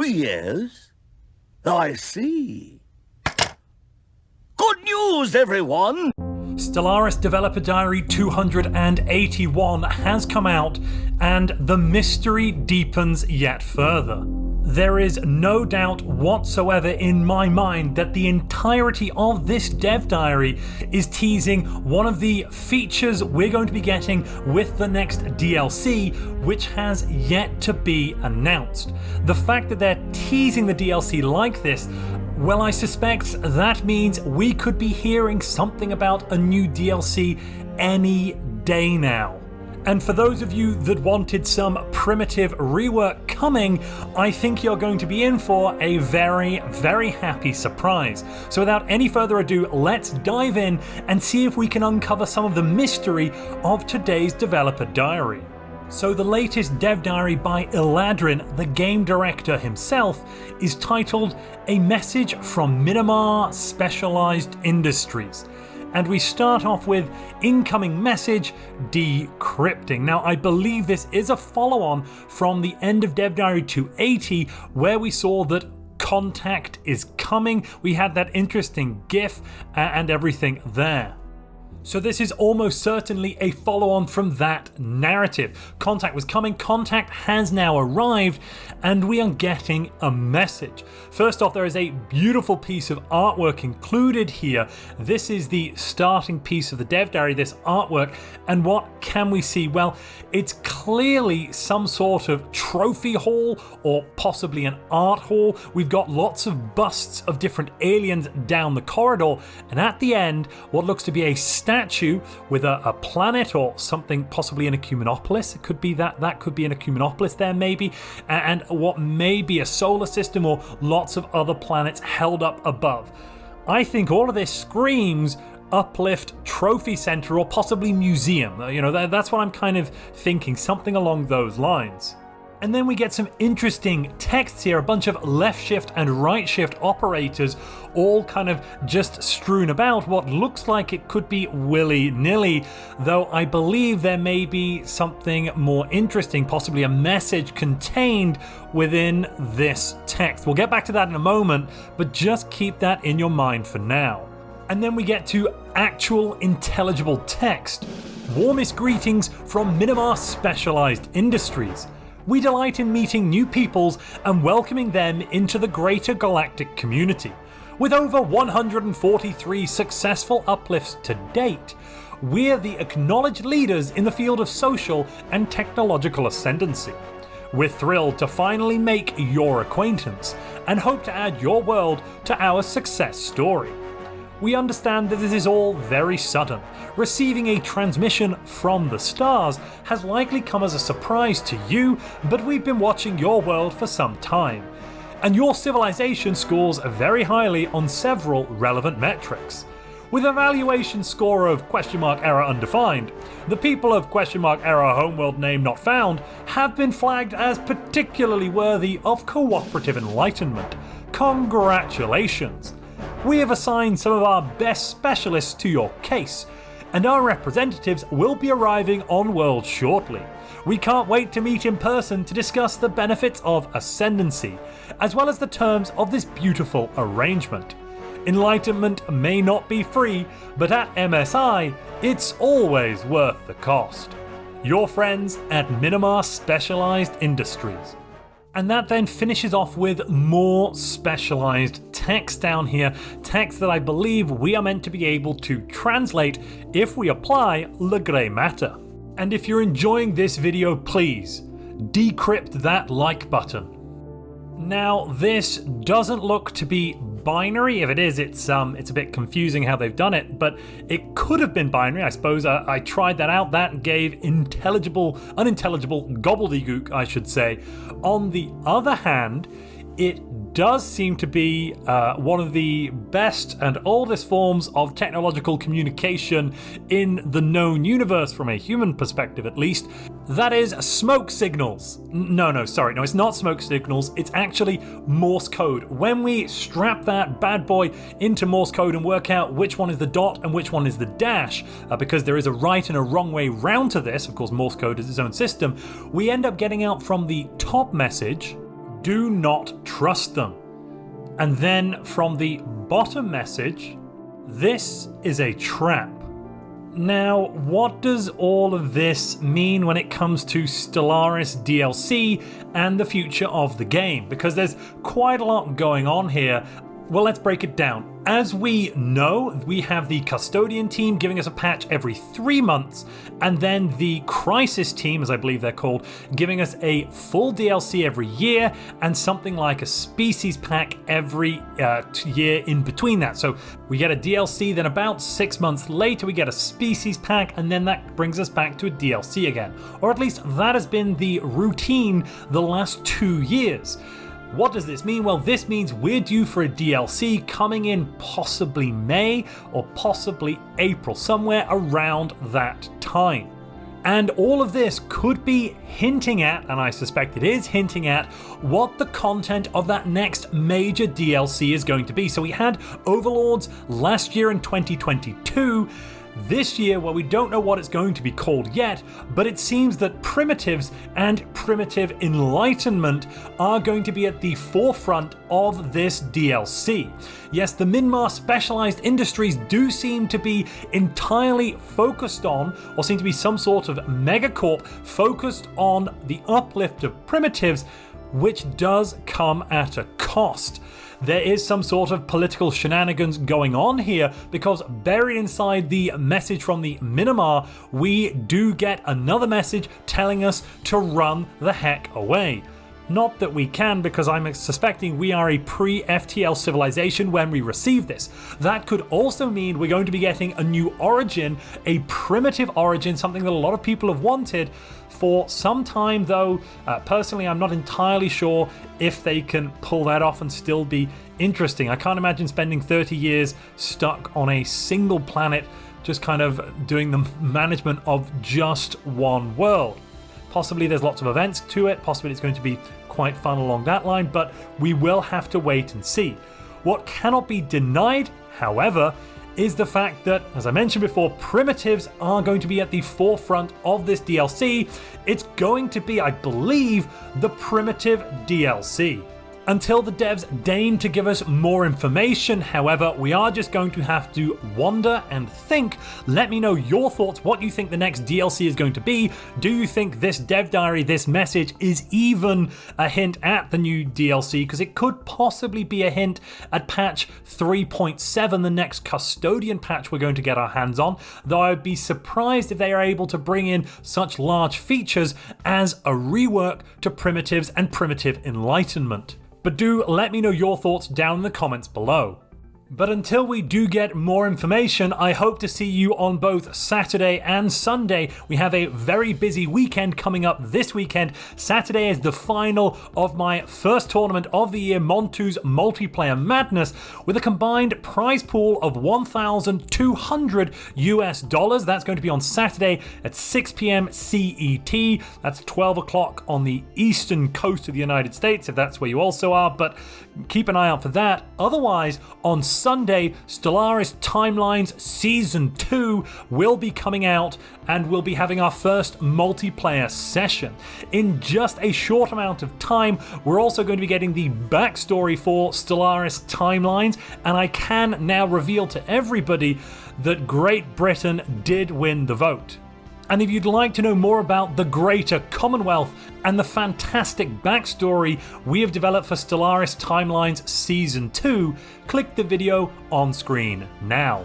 Yes, I see. Good news, everyone! Stellaris Developer Diary 281 has come out, and the mystery deepens yet further. There is no doubt whatsoever in my mind that the entirety of this dev diary is teasing one of the features we're going to be getting with the next DLC, which has yet to be announced. The fact that they're teasing the DLC like this, well, I suspect that means we could be hearing something about a new DLC any day now. And for those of you that wanted some primitive rework coming, I think you're going to be in for a very, very happy surprise. So without any further ado, let's dive in and see if we can uncover some of the mystery of today's developer diary. So the latest dev diary by Eladrin, the game director himself, is titled A Message from Minimar Specialized Industries. And we start off with incoming message, Decrypting. Now, I believe this is a follow-on from the end of Dev Diary 280, where we saw that contact is coming. We had that interesting GIF and everything there. So this is almost certainly a follow-on from that narrative. Contact was coming, contact has now arrived, and we are getting a message. First off, there is a beautiful piece of artwork included here. This is the starting piece of the dev diary, this artwork, and what can we see? Well, it's clearly some sort of trophy hall or possibly an art hall. We've got lots of busts of different aliens down the corridor, and at the end, what looks to be a statue with a planet or something, possibly an ecumenopolis. It could be that could be an ecumenopolis there maybe, and what may be a solar system or lots of other planets held up above. I think all of this screams uplift trophy center or possibly museum. That's what I'm kind of thinking, something along those lines. And then we get some interesting texts here, a bunch of left shift and right shift operators all kind of just strewn about what looks like it could be willy-nilly, though I believe there may be something more interesting, possibly a message contained within this text. We'll get back to that in a moment, but just keep that in your mind for now. And then we get to actual intelligible text. Warmest greetings from Minimar Specialized Industries. We delight in meeting new peoples and welcoming them into the greater galactic community. With over 143 successful uplifts to date, we're the acknowledged leaders in the field of social and technological ascendancy. We're thrilled to finally make your acquaintance and hope to add your world to our success story. We understand that this is all very sudden. Receiving a transmission from the stars has likely come as a surprise to you, but we've been watching your world for some time. And your civilization scores very highly on several relevant metrics. With a valuation score of error undefined, the people of error homeworld name not found have been flagged as particularly worthy of cooperative enlightenment. Congratulations! We have assigned some of our best specialists to your case, and our representatives will be arriving on world shortly. We can't wait to meet in person to discuss the benefits of ascendancy, as well as the terms of this beautiful arrangement. Enlightenment may not be free, but at MSI, it's always worth the cost. Your friends at Minimar Specialized Industries. And that then finishes off with more specialized text down here, text that I believe we are meant to be able to translate if we apply le grey matter. And if you're enjoying this video, please decrypt that like button. Now, this doesn't look to be binary. If it is, it's a bit confusing how they've done it, but it could have been binary. I suppose I tried that out. That gave unintelligible gobbledygook, I should say. On the other hand, it does seem to be one of the best and oldest forms of technological communication in the known universe, from a human perspective at least. That is smoke signals. No, it's not smoke signals. It's actually Morse code. When we strap that bad boy into Morse code and work out which one is the dot and which one is the dash, because there is a right and a wrong way round to this, of course Morse code is its own system, we end up getting out from the top message Do not trust them. And then from the bottom message, this is a trap. Now, what does all of this mean when it comes to Stellaris DLC and the future of the game? Because there's quite a lot going on here. Well, let's break it down. As we know, we have the Custodian team giving us a patch every 3 months, and then the Crisis team, as I believe they're called, giving us a full DLC every year, and something like a Species pack every year in between that. So we get a DLC, then about 6 months later we get a Species pack, and then that brings us back to a DLC again. Or at least that has been the routine the last 2 years. What does this mean? Well, this means we're due for a DLC coming in possibly May or possibly April, somewhere around that time. And all of this could be hinting at, and I suspect it is hinting at, what the content of that next major DLC is going to be. So we had Overlords last year in 2022. This year, well, we don't know what it's going to be called yet, but it seems that Primitives and Primitive Enlightenment are going to be at the forefront of this DLC. Yes, the Minmar specialized industries do seem to be entirely focused on, or seem to be some sort of megacorp focused on the uplift of Primitives, which does come at a cost. There is some sort of political shenanigans going on here, because buried inside the message from the Minmar, we do get another message telling us to run the heck away. Not that we can, because I'm suspecting we are a pre-FTL civilization when we receive this. That could also mean we're going to be getting a new origin, a primitive origin, something that a lot of people have wanted for some time, though personally I'm not entirely sure if they can pull that off and still be interesting. I can't imagine spending 30 years stuck on a single planet, just kind of doing the management of just one world. Possibly there's lots of events to it, possibly it's going to be quite fun along that line, but we will have to wait and see. What cannot be denied, however, is the fact that, as I mentioned before, Primitives are going to be at the forefront of this DLC. It's going to be, I believe, the Primitive DLC. Until the devs deign to give us more information, however, we are just going to have to wonder and think. Let me know your thoughts, what you think the next DLC is going to be. Do you think this dev diary, this message, is even a hint at the new DLC? Because it could possibly be a hint at patch 3.7, the next Custodian patch we're going to get our hands on, though I'd be surprised if they are able to bring in such large features as a rework to Primitives and Primitive Enlightenment. But do let me know your thoughts down in the comments below. But until we do get more information, I hope to see you on both Saturday and Sunday. We have a very busy weekend coming up this weekend. Saturday is the final of my first tournament of the year, Montu's Multiplayer Madness, with a combined prize pool of $1,200 US. That's going to be on Saturday at 6 p.m. CET. That's 12 o'clock on the eastern coast of the United States, if that's where you also are, but keep an eye out for that. Otherwise, on Sunday, Stellaris Timelines Season 2 will be coming out, and we'll be having our first multiplayer session. In just a short amount of time, we're also going to be getting the backstory for Stellaris Timelines, and I can now reveal to everybody that Great Britain did win the vote. And if you'd like to know more about the Greater Commonwealth and the fantastic backstory we have developed for Stellaris Timelines Season 2, click the video on screen now.